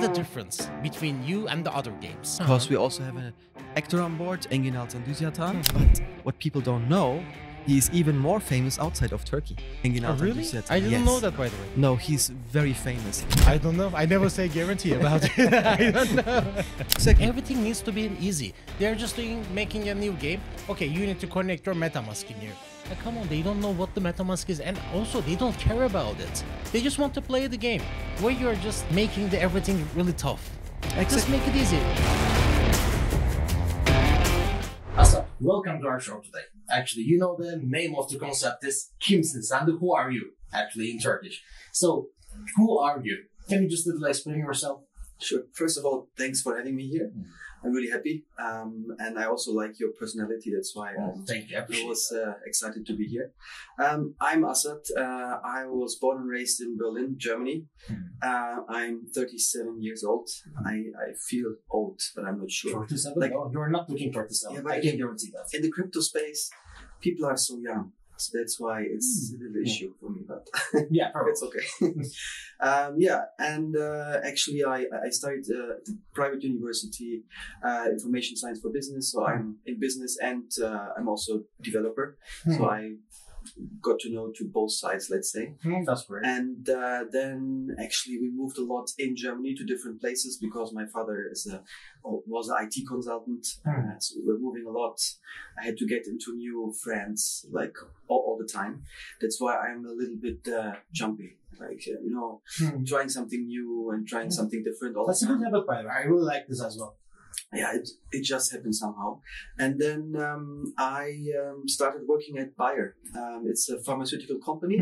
the difference between you and the other games? Because we also have an actor on board, Engin Altan Düzyatan. But what people don't know, he's even more famous outside of Turkey. Engin Altan Really? Düzyatan. I didn't Yes. know that, by the way. No, he's very famous. I don't know. I never say guarantee about it. I don't know. Exactly. Everything needs to be easy. They're just making a new game. Okay, you need to connect your MetaMask in here. Like, come on, they don't know what the MetaMask is, and also they don't care about it. They just want to play the game. Where you're just making everything really tough. Just make it easy. Assad, welcome to our show today. Actually, you know the name of the concept is Kimsin Sen, who are you? Actually, in Turkish. So, who are you? Can you just explain yourself? Sure. First of all, thanks for having me here. I'm really happy. And I also like your personality. That's why Thank you. I was excited to be here. I'm Assad. I was born and raised in Berlin, Germany. I'm 37 years old. I feel old, but I'm not sure. 37? Like, no, you're not looking 37. Yeah, but I can guarantee that. in the crypto space, people are so young. So that's why it's a little issue for me, but Yeah, probably. it's okay. Actually, I studied private university, information science for business. So I'm in business and I'm also developer. So I got to know to both sides, let's say. That's great. And then actually we moved a lot in Germany to different places because my father was an IT consultant. So we were moving a lot. I had to get into new friends like all the time. That's why I'm a little bit jumpy. Like, trying something new and trying something different all That's the a time. good habit, by the way. I really like this as well. Yeah, it just happened somehow. And then I started working at Bayer. It's a pharmaceutical company.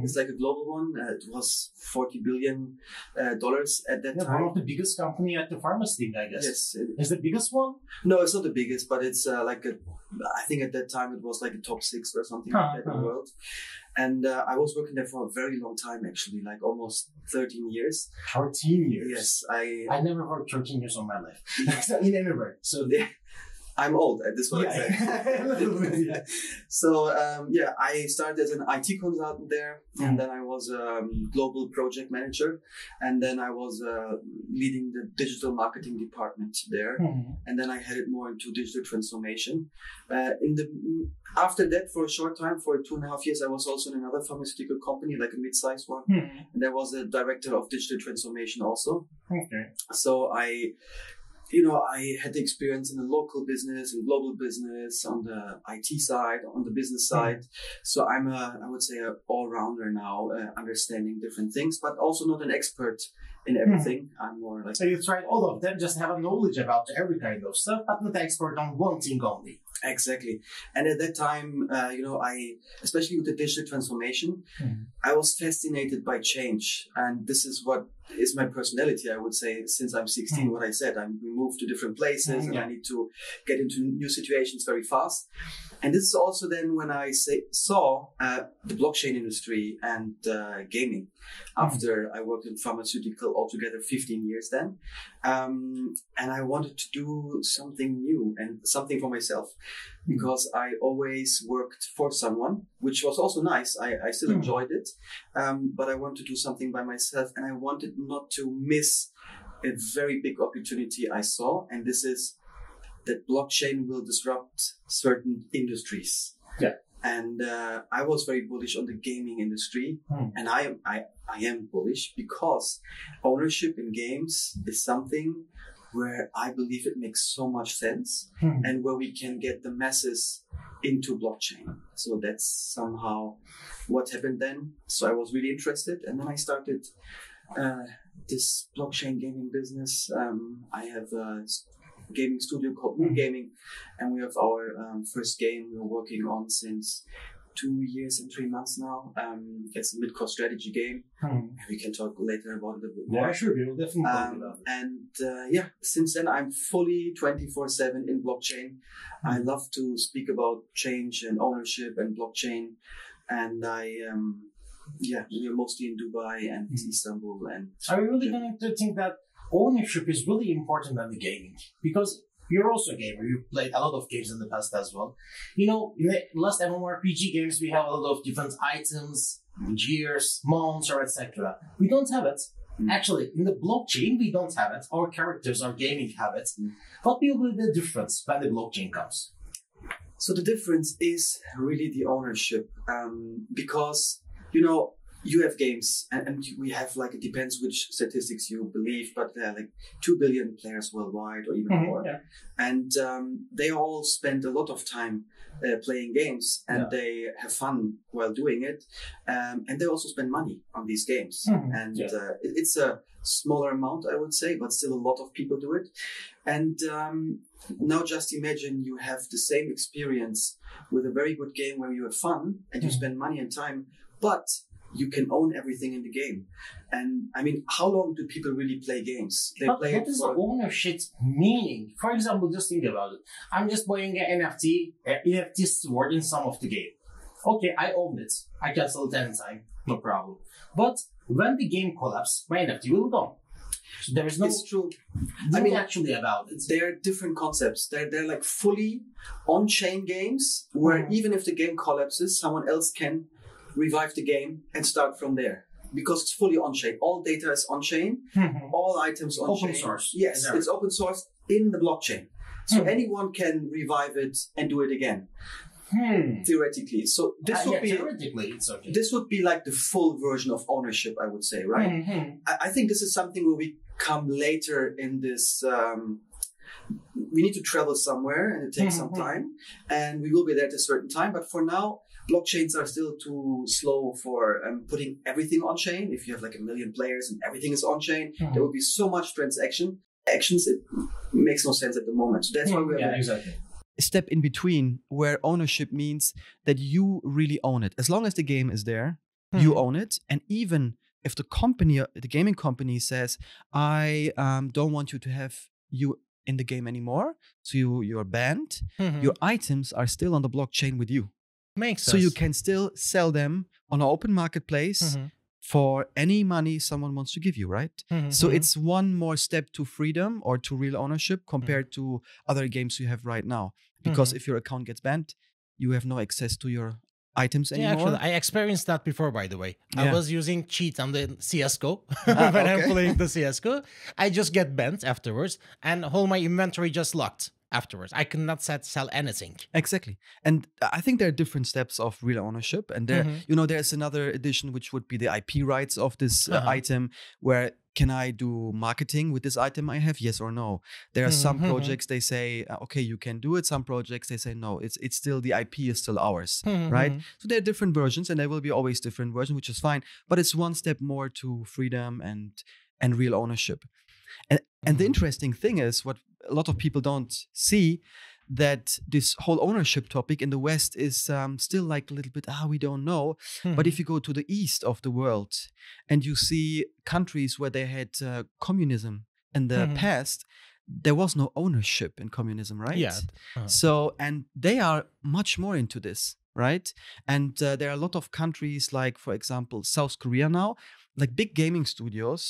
It's like a global one. It was $40 billion at that Yeah, time. one of the biggest company at the pharmacy, I guess. Yes. Is the biggest one? No, it's not the biggest, but it's I think at that time it was like a top 6 or something like that in the world. And I was working there for a very long time, actually, like almost 13 years. 13 years. Yes, I never worked 13 years of my life. In anywhere. So I'm old. This is what I say. Yeah. So I started as an IT consultant there, and then I was a global project manager, and then I was leading the digital marketing department there, and then I headed more into digital transformation. After that, for a short time, for 2.5 years, I was also in another pharmaceutical company, like a mid-sized one, and I was a director of digital transformation also. Okay. So I had the experience in the local business and global business, on the IT side, on the business side. So I would say, an all-rounder now, understanding different things, but also not an expert in everything. I'm more like... So you tried all of them, just have a knowledge about every kind of stuff, but not expert on one thing only. Exactly. And at that time, especially with the digital transformation, I was fascinated by change. And this is what is my personality, I would say, since I'm 16, what I said. We moved to different places and I need to get into new situations very fast. And this is also then when I saw the blockchain industry and gaming. After I worked in pharmaceutical altogether 15 years then. And I wanted to do something new and something for myself. Because I always worked for someone, which was also nice. I still enjoyed it. But I wanted to do something by myself. And I wanted not to miss a very big opportunity I saw. And this is that blockchain will disrupt certain industries. Yeah. And I was very bullish on the gaming industry. And I am bullish because ownership in games is something where I believe it makes so much sense and where we can get the masses into blockchain. So that's somehow what happened then. So I was really interested, and then I started this blockchain gaming business. I have a gaming studio called Moon Gaming, and we have our first game we're working on since 2 years and 3 months now. It's a mid-cost strategy game. We can talk later about it a bit more. Yeah, sure. We will definitely talk about it. And since then I'm fully 24/7 in blockchain. I love to speak about change and ownership and blockchain. And we're mostly in Dubai and Istanbul. And Are you really going to think that ownership is really important in the gaming? Because you're also a gamer. You played a lot of games in the past as well. In the last MMORPG games, we have a lot of different items, gears, mounts, or etc. We don't have it Actually, in the blockchain, we don't have it. Our characters, our gaming habits. What will be the difference when the blockchain comes? So the difference is really the ownership, because, you know, you have games and we have, like, it depends which statistics you believe, but there are like 2 billion players worldwide or even more. Yeah. And they all spend a lot of time playing games, and they have fun while doing it. And they also spend money on these games. And it's a smaller amount, I would say, but still a lot of people do it. And now just imagine you have the same experience with a very good game where you have fun and you spend money and time, but you can own everything in the game. And I mean, how long do people really play games? They but play what is the ownership meaning? For example, just think about it. I'm just buying an NFT sword in some of the game. Okay, I own it. I can sell it anytime, no problem. But when the game collapses, my NFT will go. So there is no. It's true. I mean, actually about it. They're different concepts. They're like fully on-chain games where even if the game collapses, someone else can revive the game and start from there, because it's fully on-chain. All data is on-chain. All items on-chain. Open source. Yes, it's open source in the blockchain. So anyone can revive it and do it again. Theoretically. So this would be theoretically, it's okay. This would be like the full version of ownership, I would say, right? I think this is something where we come later in this. We need to travel somewhere, and it takes some time, and we will be there at a certain time. But for now, blockchains are still too slow for putting everything on chain. If you have like 1 million players and everything is on chain, there will be so much actions. It makes no sense at the moment. So that's why we have exactly. A step in between where ownership means that you really own it. As long as the game is there, you own it. And even if the company, the gaming company says, I don't want you to have you in the game anymore, so you're banned, your items are still on the blockchain with you. Makes sense. So you can still sell them on an open marketplace for any money someone wants to give you, right? So it's one more step to freedom or to real ownership compared to other games you have right now. Because if your account gets banned, you have no access to your items anymore. Yeah, actually, I experienced that before, by the way. I was using cheat on the CSGO when I'm playing the CSGO. I just get banned afterwards, and all my inventory just locked afterwards. I cannot sell anything. Exactly. And I think there are different steps of real ownership. And there, you know, there's another edition, which would be the IP rights of this item, where can I do marketing with this item I have? Yes or no? There are some projects they say, okay, you can do it. Some projects they say, no, it's still, the IP is still ours, right? So there are different versions, and there will be always different versions, which is fine. But it's one step more to freedom and real ownership. And the interesting thing is, what a lot of people don't see, that this whole ownership topic in the West is still like a little bit, we don't know. But if you go to the east of the world and you see countries where they had communism in the past, there was no ownership in communism, right? Yeah. So, and they are much more into this, right? And there are a lot of countries like, for example, South Korea now, like big gaming studios,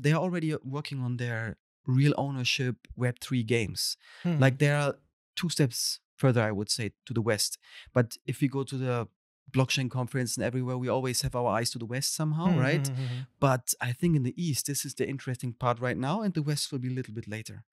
they are already working on their real ownership Web3 games. Like there are 2 steps further, I would say, to the West. But if we go to the blockchain conference and everywhere, we always have our eyes to the West somehow, right? But I think in the East, this is the interesting part right now, and the West will be a little bit later.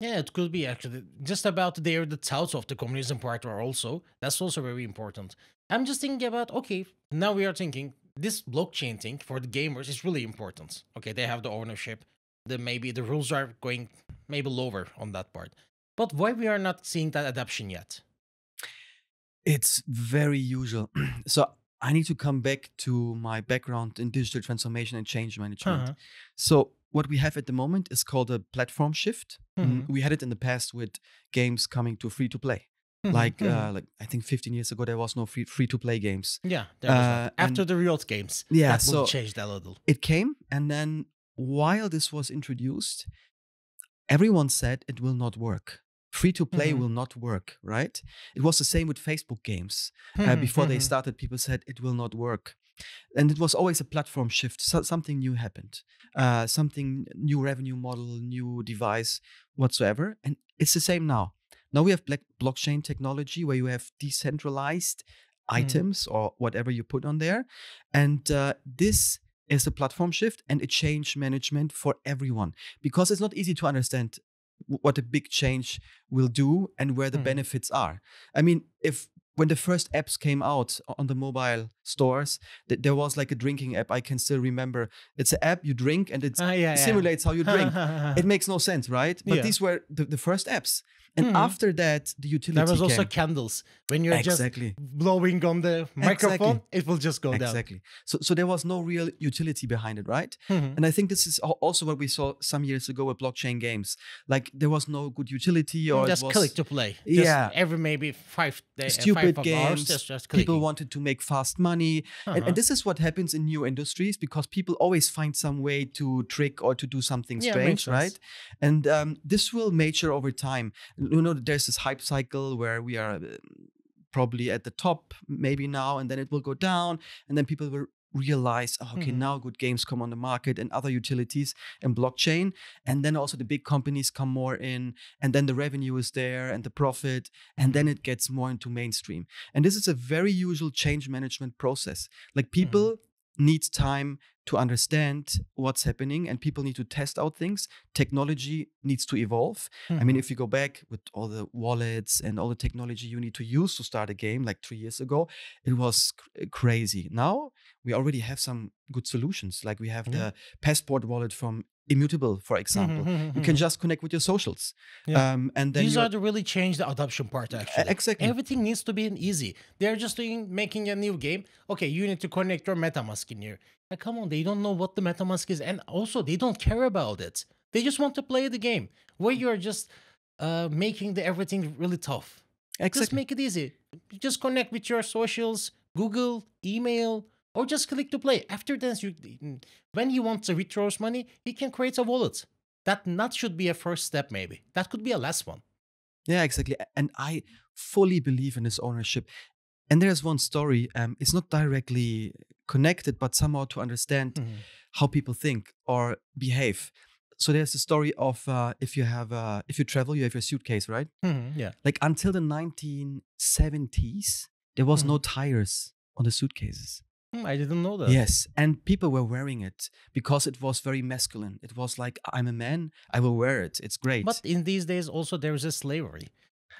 Yeah, it could be actually. Just about there, the thoughts of the communism part are also, that's also very important. I'm just thinking about, okay, now we are thinking, this blockchain thing for the gamers is really important. Okay, they have the ownership. Maybe the rules are going maybe lower on that part. But why we are not seeing that adoption yet? It's very usual. So I need to come back to my background in digital transformation and change management. So what we have at the moment is called a platform shift. We had it in the past with games coming to free to play. Like I think 15 years ago, there was no free to play games. Yeah, there was not. After the Riot games, that will change that a little. It came, and then while this was introduced, everyone said it will not work. Free to play will not work, right? It was the same with Facebook games. Before they started, people said it will not work. And it was always a platform shift. Something new happened. Something new revenue model, new device, whatsoever. And it's the same now. Now we have blockchain technology where you have decentralized items or whatever you put on there. And this is a platform shift and a change management for everyone, because it's not easy to understand what a big change will do and where the benefits are. I mean, when the first apps came out on the mobile stores, there was like a drinking app. I can still remember. It's an app, you drink, and it simulates how you drink. It makes no sense, right? But these were the first apps. And after that, the utility There was also came. candles. When you're just blowing on the microphone, it will just go down. Exactly. So there was no real utility behind it, right? And I think this is also what we saw some years ago with blockchain games. Like there was no good utility, or just it was, click to play. Every maybe 5 days, stupid 5 games. hours, just people wanted to make fast money, and this is what happens in new industries, because people always find some way to trick or to do something strange, right? And this will mature over time. You know, there's this hype cycle where we are probably at the top maybe now, and then it will go down, and then people will realize, now good games come on the market and other utilities and blockchain, and then also the big companies come more in, and then the revenue is there and the profit, and then it gets more into mainstream. And this is a very usual change management process. Like people need time to understand what's happening, and people need to test out things. Technology needs to evolve. I mean, if you go back with all the wallets and all the technology you need to use to start a game like 3 years ago, it was crazy. Now we already have some good solutions. Like we have the Passport wallet from Immutable, for example. You can just connect with your socials. And then these are the really change the adoption part, actually. Exactly. Everything needs to be easy. They're just making a new game. Okay, you need to connect your MetaMask in here. Like, come on, they don't know what the MetaMask is, and also they don't care about it. They just want to play the game. Where you're just making everything really tough. Exactly. Just make it easy. Just connect with your socials, Google, email, or just click to play. After that, when he wants to withdraw money, he can create a wallet. That should be a first step, maybe. That could be a last one. Yeah, exactly. And I fully believe in this ownership. And there's one story. It's not directly connected, but somehow to understand how people think or behave. So there's the story of if you travel, you have your suitcase, right? Like until the 1970s, there was no tires on the suitcases. I didn't know that. Yes, and people were wearing it because it was very masculine. It was like, I'm a man, I will wear it. It's great. But in these days also there is a slavery.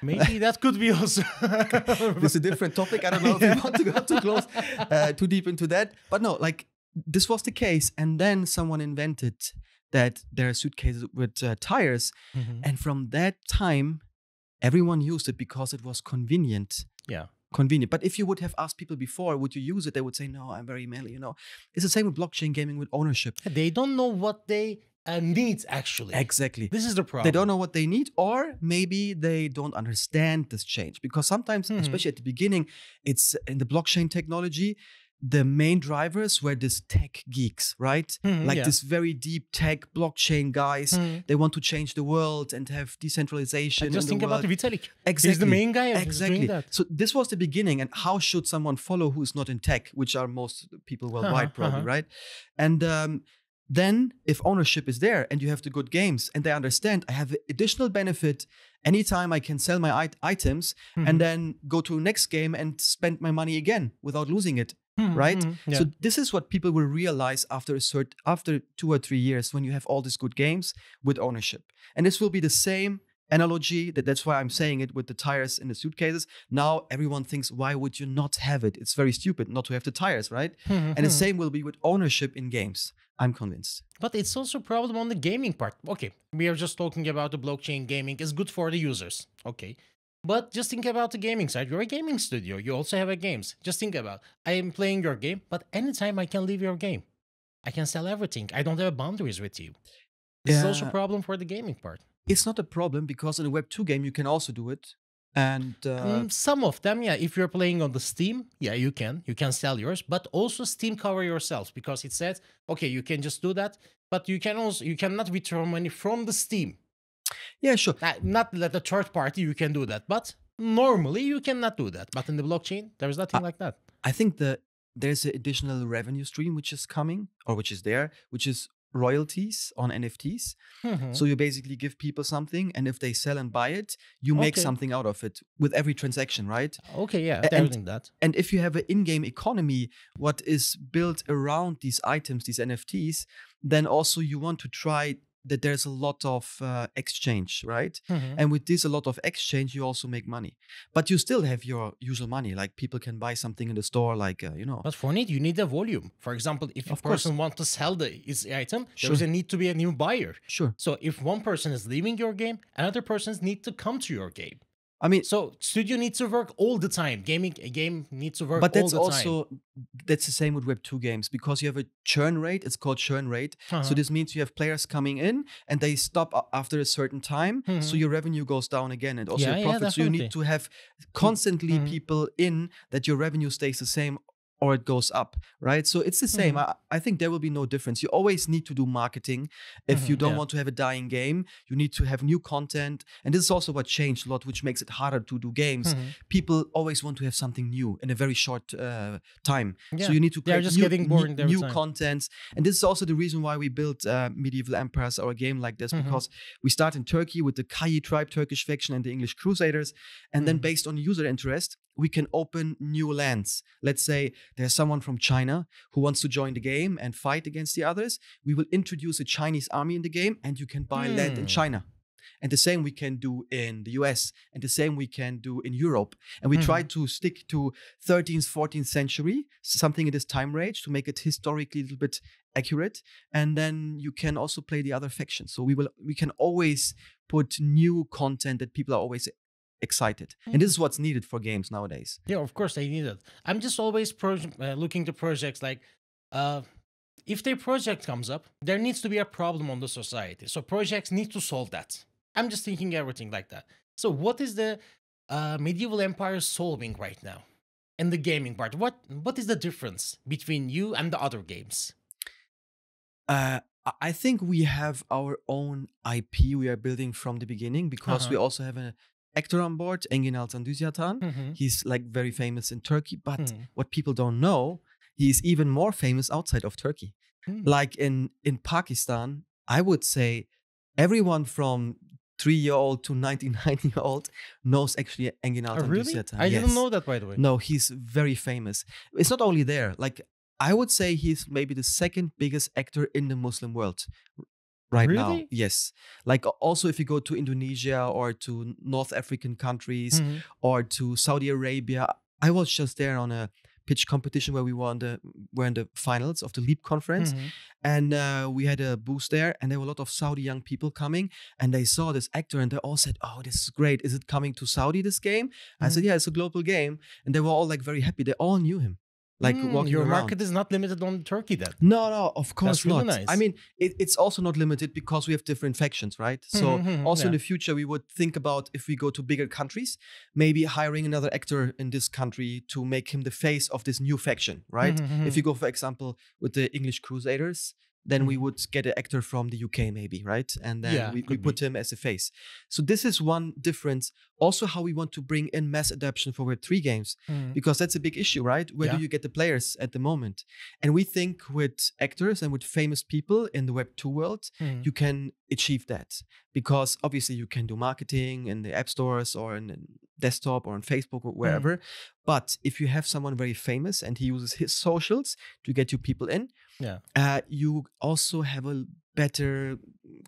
Maybe that could be also... This is a different topic. I don't know if you want to go too close, too deep into that. But no, like this was the case. And then someone invented that there are suitcases with tires. And from that time, everyone used it because it was convenient. Convenient. But if you would have asked people before, would you use it? They would say, no, I'm very manly, It's the same with blockchain gaming, with ownership. They don't know what they need, actually. Exactly. This is the problem. They don't know what they need, or maybe they don't understand this change. Because sometimes, especially at the beginning, it's in the blockchain technology, the main drivers were these tech geeks, right? This very deep tech blockchain guys. They want to change the world and have decentralization. And just think about Vitalik. Exactly. He's the main guy. Exactly. Doing that. So this was the beginning. And how should someone follow who is not in tech, which are most people worldwide, probably, right? And then if ownership is there and you have the good games and they understand, I have additional benefit anytime I can sell my items and then go to next game and spend my money again without losing it. Right? So this is what people will realize after 2 or 3 years, when you have all these good games with ownership. And this will be the same analogy. That's why I'm saying it with the tires in the suitcases. Now everyone thinks, why would you not have it? It's very stupid not to have the tires, right? And the same will be with ownership in games. I'm convinced. But it's also a problem on the gaming part. Okay, we are just talking about the blockchain gaming is good for the users. Okay. But just think about the gaming side. You're a gaming studio. You also have games. Just think about, I am playing your game, but anytime I can leave your game. I can sell everything. I don't have boundaries with you. This is also a problem for the gaming part. It's not a problem because in a Web 2 game, you can also do it. And some of them, if you're playing on the Steam, you can sell yours, but also Steam cover yourselves, because it says, okay, you can just do that, but you cannot withdraw money from the Steam. Yeah, sure. Not that the third party you can do that, but normally you cannot do that. But in the blockchain, there's nothing like that. I think there's an additional revenue stream which is coming, or which is there, which is royalties on NFTs. Mhm. So you basically give people something, and if they sell and buy it, you make Okay. something out of it with every transaction, right? Okay, yeah, A- they're and- doing that. And if you have an in-game economy, what is built around these items, these NFTs, then also you want to try that there's a lot of exchange, right? Mhm. And with this, a lot of exchange, you also make money. But you still have your usual money. Like people can buy something in the store, like, But for it, you need a volume. For example, if a Of course. person wants to sell his item, Sure. there's a need to be a new buyer. Sure. So if one person is leaving your game, another person's need to come to your game. I mean, So studio needs to work all the time. A game needs to work but all that's the also time. that's the same with Web2 games because you have a churn rate. It's called churn rate. Uh-huh. So this means you have players coming in and they stop after a certain time. So your revenue goes down again and also Yeah, your yeah, profit. So you need definitely. to have constantly people in that your revenue stays the same or it goes up, right? So it's the same. I think there will be no difference. You always need to do marketing. If you don't yeah. want to have a dying game, you need to have new content. And this is also what changed a lot, which makes it harder to do games. People always want to have something new in a very short time. Yeah. So you need to They're create just new, getting bored every new time. contents. And this is also the reason why we built Medieval Empires, our game like this, because we start in Turkey with the Kayi tribe, Turkish faction, and the English Crusaders. And then based on user interest, we can open new lands. Let's say there's someone from China who wants to join the game and fight against the others. We will introduce a Chinese army in the game and you can buy land in China. And the same we can do in the US and the same we can do in Europe. And we try to stick to 13th, 14th century, something in this time range to make it historically a little bit accurate. And then you can also play the other factions. So we can always put new content that people are always excited. And this is what's needed for games nowadays. Yeah, of course they need it. I'm just always looking to projects like, if their project comes up, there needs to be a problem on the society. So projects need to solve that. I'm just thinking everything like that. So what is the medieval empire solving right now in the gaming part? What is the difference between you and the other games? I think we have our own IP we are building from the beginning because we also have an actor on board, Engin Altan Düzyatan. He's like very famous in Turkey, but what people don't know, he is even more famous outside of Turkey. Like in Pakistan, I would say everyone from 3-year-old to 99-year-old knows actually Engin Altan Really? Düzyatan. I didn't Yes. know that, by the way. No, he's very famous. It's not only there. Like I would say he's maybe the second biggest actor in the Muslim world right now. Really? Yes. Like also if you go to Indonesia or to North African countries or to Saudi Arabia, I was just there on a pitch competition where we were in the finals of the Leap conference. And we had a booth there and there were a lot of Saudi young people coming and they saw this actor and they all said, "Oh, this is great. Is it coming to Saudi, this game?" I said, "Yeah, it's a global game." And they were all like very happy. They all knew him. Like walking your around. market is not limited on Turkey then. No, of course That's really not. nice. I mean, it's also not limited because we have different factions, right? So also in yeah. the future, we would think about if we go to bigger countries, maybe hiring another actor in this country to make him the face of this new faction, right? If you go, for example, with the English Crusaders, then we would get an actor from the UK maybe, right? And then Yeah, we could put him as a face. So this is one difference. Also how we want to bring in mass adoption for Web3 games, because that's a big issue, right? Where do you get the players at the moment? And we think with actors and with famous people in the Web2 world, you can achieve that. Because obviously you can do marketing in the app stores or in the desktop or on Facebook or wherever. But if you have someone very famous and he uses his socials to get you people in, you also have a better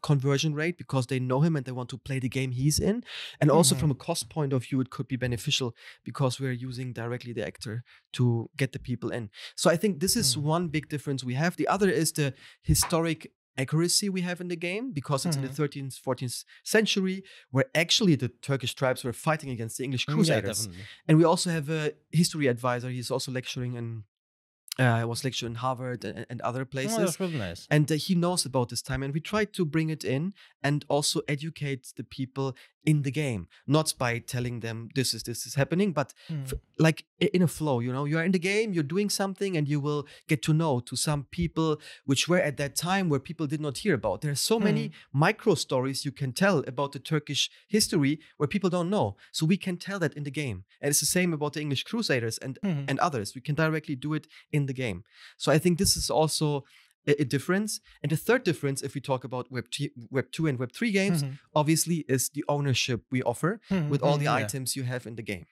conversion rate because they know him and they want to play the game he's in. And also from a cost point of view, it could be beneficial because we're using directly the actor to get the people in. So I think this is one big difference we have. The other is the historic accuracy we have in the game because it's in the 13th, 14th century where actually the Turkish tribes were fighting against the English Crusaders. And we also have a history advisor. He's also lecturing in I was lecturing in Harvard and other places. Oh, that's really nice. And he knows about this time. And we try to bring it in and also educate the people in the game, not by telling them this is happening, but like in a flow, you know, you're in the game, you're doing something and you will get to know to some people which were at that time where people did not hear about. There are so many micro stories you can tell about the Turkish history where people don't know. So we can tell that in the game. And it's the same about the English Crusaders and others. We can directly do it in the game. So I think this is also a difference. And the third difference, if we talk about Web 2 and Web 3 games, obviously is the ownership we offer with all the items you have in the game.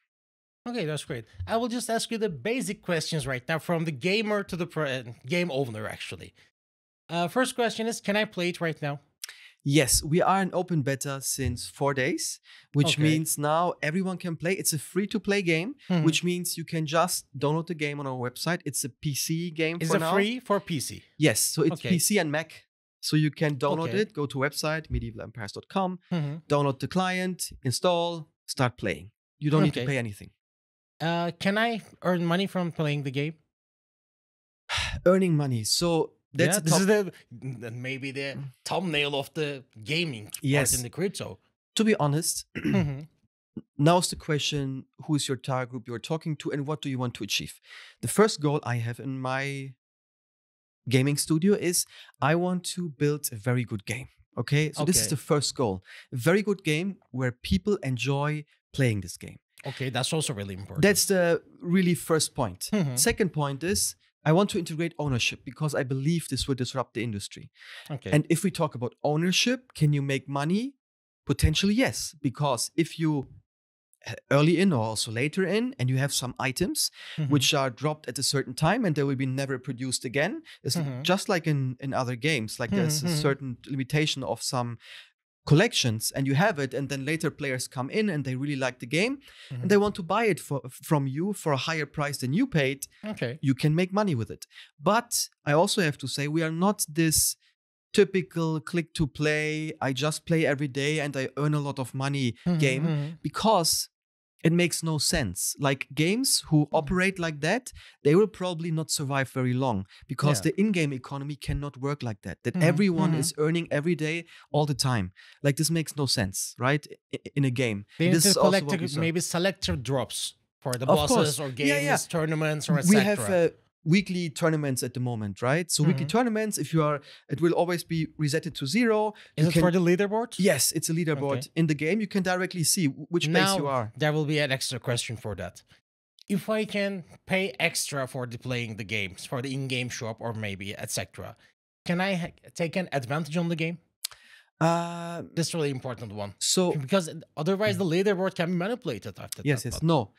Okay, that's great. I will just ask you the basic questions right now from the gamer to the game owner, actually. First question is, can I play it right now? Yes, we are in open beta since 4 days, which means now everyone can play. It's a free-to-play game, which means you can just download the game on our website. It's a PC game for now. Is it free for PC? Yes, so it's PC and Mac. So you can download it, go to website, medievalempires.com, download the client, install, start playing. You don't need to pay anything. Can I earn money from playing the game? Earning money. So that's this is maybe the thumbnail of the gaming part in the crypto. To be honest, now's the question: who is your target group you're talking to, and what do you want to achieve? The first goal I have in my gaming studio is I want to build a very good game. Okay, so this is the first goal: a very good game where people enjoy playing this game. Okay, that's also really important. That's the really first point. Second point is I want to integrate ownership because I believe this will disrupt the industry. Okay. And if we talk about ownership, can you make money? Potentially, yes. Because if you early in or also later in and you have some items which are dropped at a certain time and they will be never produced again, it's just like in other games. Like there's a certain limitation of some collections and you have it, and then later players come in and they really like the game and they want to buy it from you for a higher price than you paid. You can make money with it. But I also have to say we are not this typical click to play, I just play every day and I earn a lot of money game, because it makes no sense. Like games who operate like that, they will probably not survive very long because the in-game economy cannot work like that. That everyone is earning every day, all the time. Like this makes no sense, right? In a game. They this need to collect maybe selective drops for the bosses or games, tournaments, or etc. We have weekly tournaments at the moment, right? So weekly tournaments, it will always be resetted to 0. Is it for the leaderboard? Yes, it's a leaderboard. In the game, you can directly see which place you are. There will be an extra question for that. If I can pay extra for playing the games, for the in-game shop or maybe etc., can I take an advantage on the game? This is a really important one. So because otherwise the leaderboard can be manipulated after that. No.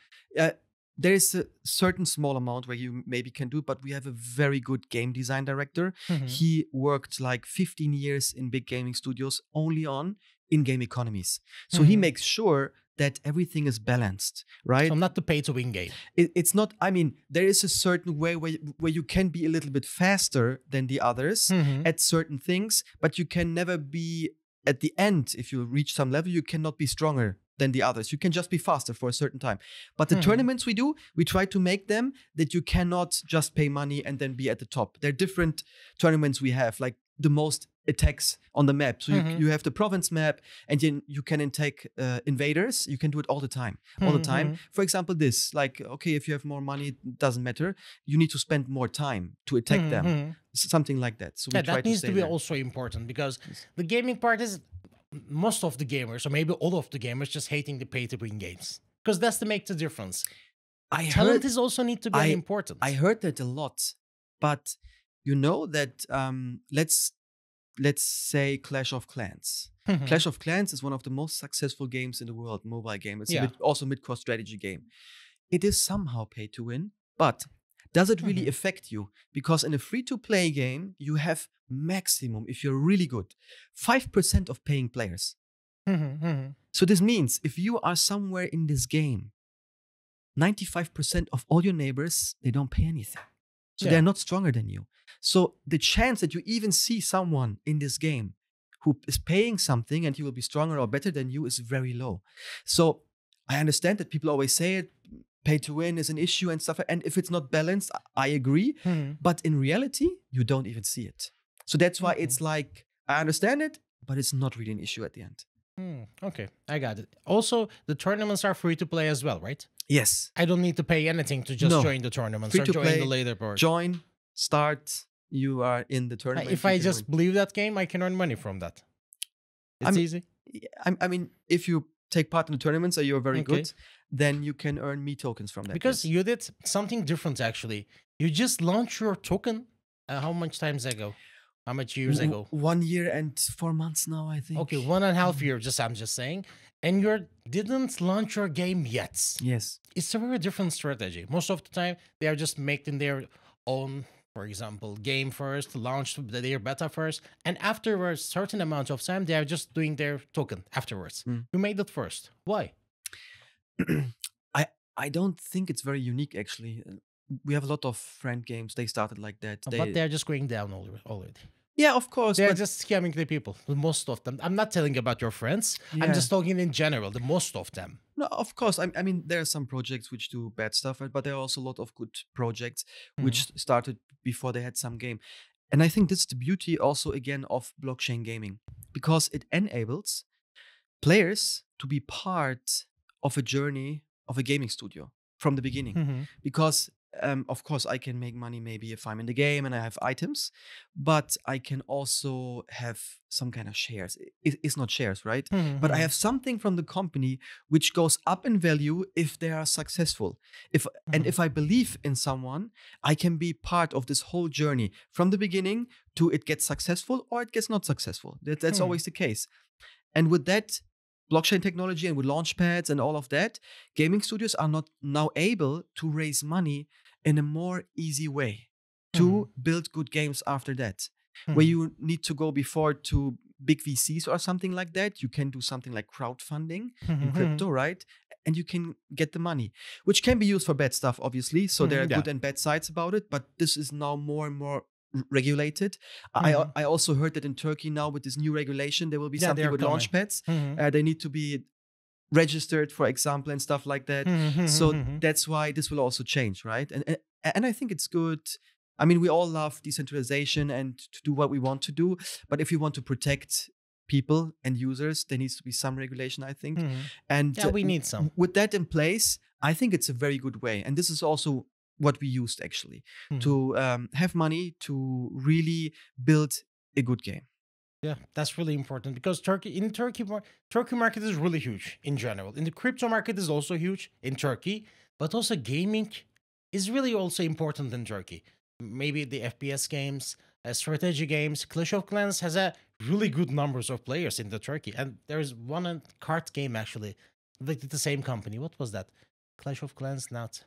There is a certain small amount where you maybe can do, but we have a very good game design director. He worked like 15 years in big gaming studios only on in-game economies. So he makes sure that everything is balanced, right? So not the pay-to-win game. It's not, I mean, there is a certain way where you can be a little bit faster than the others at certain things, but you can never be, at the end, if you reach some level, you cannot be stronger than the others. You can just be faster for a certain time. But the tournaments we do, we try to make them that you cannot just pay money and then be at the top. There are different tournaments we have, like the most attacks on the map. So you have the province map and then you can take invaders. You can do it all the time. For example, this, like, okay, if you have more money, it doesn't matter. You need to spend more time to attack them. Something like that. So we try that needs to be there. Also important because the gaming part is most of the gamers, or maybe all of the gamers, just hating the pay-to-win games. Because that's to make the difference. Talent is also need to be important. I heard that a lot. But you know that, let's say Clash of Clans. Clash of Clans is one of the most successful games in the world, mobile game. It's also a mid-core strategy game. It is somehow pay-to-win, but does it really affect you? Because in a free-to-play game, you have maximum, if you're really good, 5% of paying players. So this means if you are somewhere in this game, 95% of all your neighbors, they don't pay anything. So they're not stronger than you. So the chance that you even see someone in this game who is paying something and he will be stronger or better than you is very low. So I understand that people always say it, pay to win is an issue and stuff. And if it's not balanced, I agree. But in reality, you don't even see it. So that's why it's like, I understand it, but it's not really an issue at the end. Okay, I got it. Also, the tournaments are free to play as well, right? Yes. I don't need to pay anything to just join the tournaments or join the leaderboard. Join, start, you are in the tournament. If I just believe that game, I can earn money from that. It's easy. I mean, if you take part in the tournaments or you're very good, then you can earn me tokens from that. Because you did something different, actually. You just launch your token How much times ago? How much years ago? 1 year and 4 months now, I think. Okay, 1.5 years. I'm just saying, and you didn't launch your game yet. Yes. It's a very different strategy. Most of the time, they are just making their own, for example, game first, launch their beta first, and afterwards, certain amount of time, they are just doing their token afterwards. You made it first. Why? I don't think it's very unique, actually. We have a lot of friend games. They started like that. But they're just going down already. Yeah, of course. They're just scamming the people. Most of them. I'm not telling about your friends. Yeah. I'm just talking in general. The most of them. No, of course. I mean, there are some projects which do bad stuff, but there are also a lot of good projects which started before they had some game. And I think this is the beauty also, again, of blockchain gaming, because it enables players to be part of a journey of a gaming studio from the beginning. Because of course, I can make money maybe if I'm in the game and I have items, but I can also have some kind of shares. It's not shares, right? But I have something from the company which goes up in value if they are successful. And if I believe in someone, I can be part of this whole journey from the beginning to it gets successful or it gets not successful. That's always the case. And with that blockchain technology and with launchpads and all of that, gaming studios are not now able to raise money in a more easy way to build good games after that. Where you need to go before to big VCs or something like that, you can do something like crowdfunding in crypto, right? And you can get the money, which can be used for bad stuff, obviously. So there are good and bad sides about it, but this is now more and more regulated. I also heard that in Turkey now with this new regulation, there will be something with launchpads. They need to be registered, for example, and stuff like that. So that's why this will also change, right? And I think it's good. I mean, we all love decentralization and to do what we want to do, but if you want to protect people and users, there needs to be some regulation, I think. And we need some. With that in place, I think it's a very good way. And this is also what we used actually to have money to really build a good game. Yeah, that's really important because Turkey market is really huge in general. In the crypto market is also huge in Turkey, but also gaming is really also important in Turkey. Maybe the FPS games, strategy games. Clash of Clans has a really good numbers of players in the Turkey, and there's one card game actually, like the same company. What was that? Clash of Clans, not.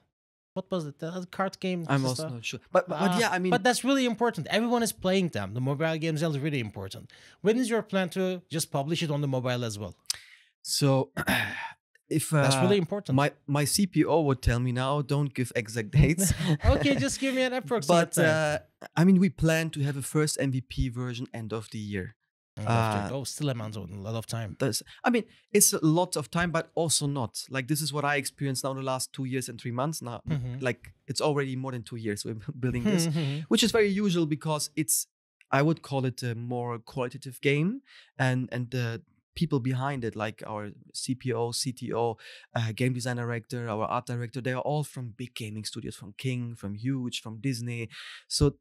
What was it? The card game? I'm also not sure. But yeah, I mean... But that's really important. Everyone is playing them. The mobile games are really important. When is your plan to just publish it on the mobile as well? So... If that's really important. My CPO would tell me now, don't give exact dates. Okay, just give me an approximate. But I mean, we plan to have a first MVP version end of the year. Still a lot of time. I mean, it's a lot of time, but also not. Like this is what I experienced now the last 2 years and 3 months. Now, like it's already more than 2 years we're building this, which is very usual because I would call it a more qualitative game, and the people behind it, like our CPO, CTO, game design director, our art director, they are all from big gaming studios, from King, from Huge, from Disney. So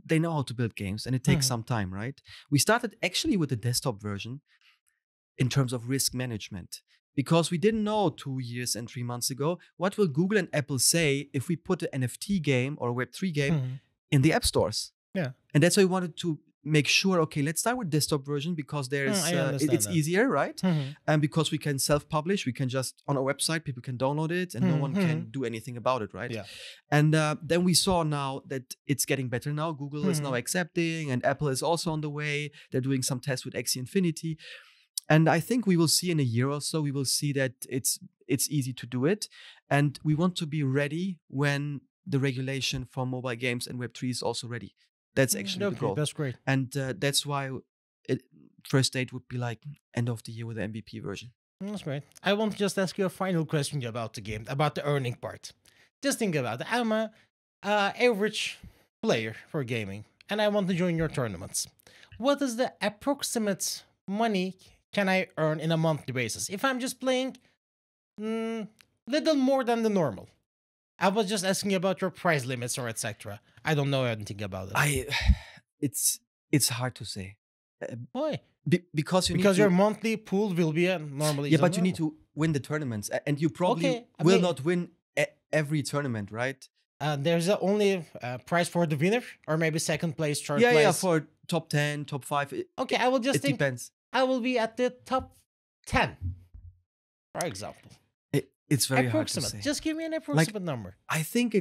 they know how to build games and it takes some time, right? We started actually with the desktop version in terms of risk management because we didn't know 2 years and 3 months ago, what will Google and Apple say if we put an NFT game or a Web3 game in the app stores? Yeah. And that's why we wanted to make sure, okay, let's start with desktop version because it's easier, right? And because we can self-publish, we can just on our website, people can download it and no one can do anything about it, right? Yeah. And then we saw now that it's getting better now. Google is now accepting and Apple is also on the way. They're doing some tests with Axie Infinity. And I think we will see in a year or so, we will see that it's easy to do it. And we want to be ready when the regulation for mobile games and Web3 is also ready. That's actually the goal. That's great. And that's why first date would be like end of the year with the MVP version. That's great. I want to just ask you a final question about the game, about the earning part. Just think about it. I'm a average player for gaming, and I want to join your tournaments. What is the approximate money can I earn in a monthly basis? If I'm just playing little more than the normal. I was just asking about your price limits or etc. I don't know anything about it. It's hard to say. Why? Because your monthly pool will be normally. Yeah, but you need to win the tournaments, and you probably will not win every tournament, right? There's only prize for the winner, or maybe second place, third place. Yeah, for top 10, top 5. Okay, I will just it think depends. I will be at the top 10, for example. It's very hard to say. Just give me an approximate number. I think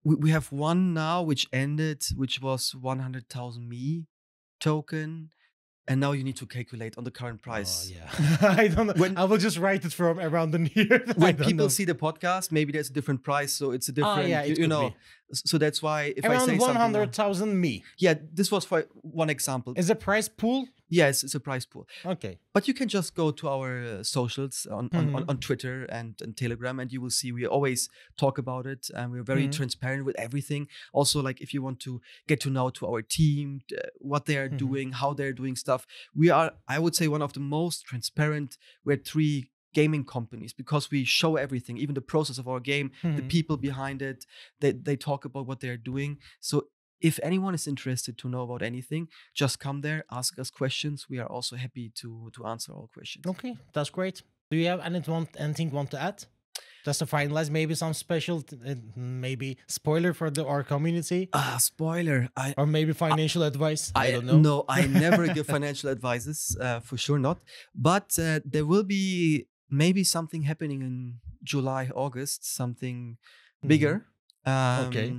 we have one now which ended, which was 100,000 me token. And now you need to calculate on the current price. Oh, yeah. I don't know. I will just write it from around the near. When people see the podcast, maybe there's a different price. So it's a different, you know. So that's why if around I say 100,000 me. Yeah, this was for one example. Is a price pool? Yes, it's a price pool. Okay. But you can just go to our socials on Twitter and Telegram, and you will see we always talk about it, and we're very transparent with everything. Also, like if you want to get to know to our team, what they are doing, how they're doing stuff, we are, I would say, one of the most transparent Web3 gaming companies, because we show everything, even the process of our game, the people behind it. They talk about what they're doing. So if anyone is interested to know about anything, just come there, ask us questions. We are also happy to answer all questions. Okay, that's great. Do you have anything you want to add? Just to finalize, maybe some special, maybe spoiler for our community? Spoiler. Or maybe financial advice? I don't know. No, I never give financial advices, for sure not. But there will be maybe something happening in July, August, something bigger. Okay.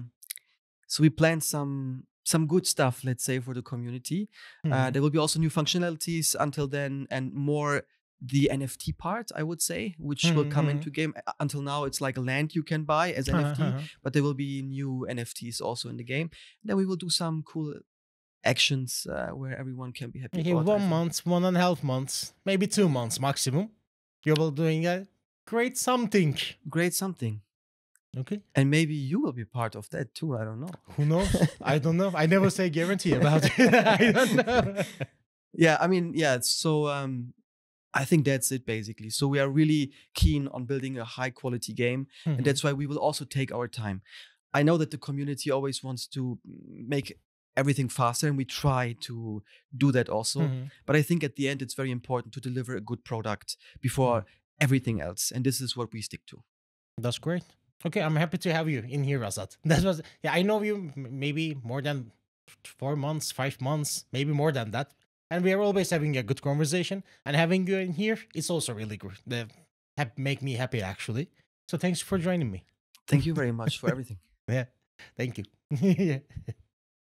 So we planned some good stuff, let's say, for the community. There will be also new functionalities until then, and more the NFT part, I would say, which will come into game. Until now, it's like a land you can buy as NFT, but there will be new NFTs also in the game. Then we will do some cool actions where everyone can be happy. Okay, 1 month, 1.5 months, maybe 2 months maximum. You will doing a great something. Great something. Okay. And maybe you will be part of that too. I don't know. Who knows? I don't know. I never say guarantee about it. I don't know. Yeah, I mean, yeah. So I think that's it basically. So we are really keen on building a high quality game. And that's why we will also take our time. I know that the community always wants to make everything faster, and we try to do that also. But I think at the end, it's very important to deliver a good product before everything else. And this is what we stick to. That's great. Okay, I'm happy to have you in here, Assad. That was, yeah, I know you maybe more than 4 months, 5 months, maybe more than that. And we are always having a good conversation. And having you in here is also really good. Make me happy, actually. So thanks for joining me. Thank you very much for everything. Yeah, thank you. Yeah.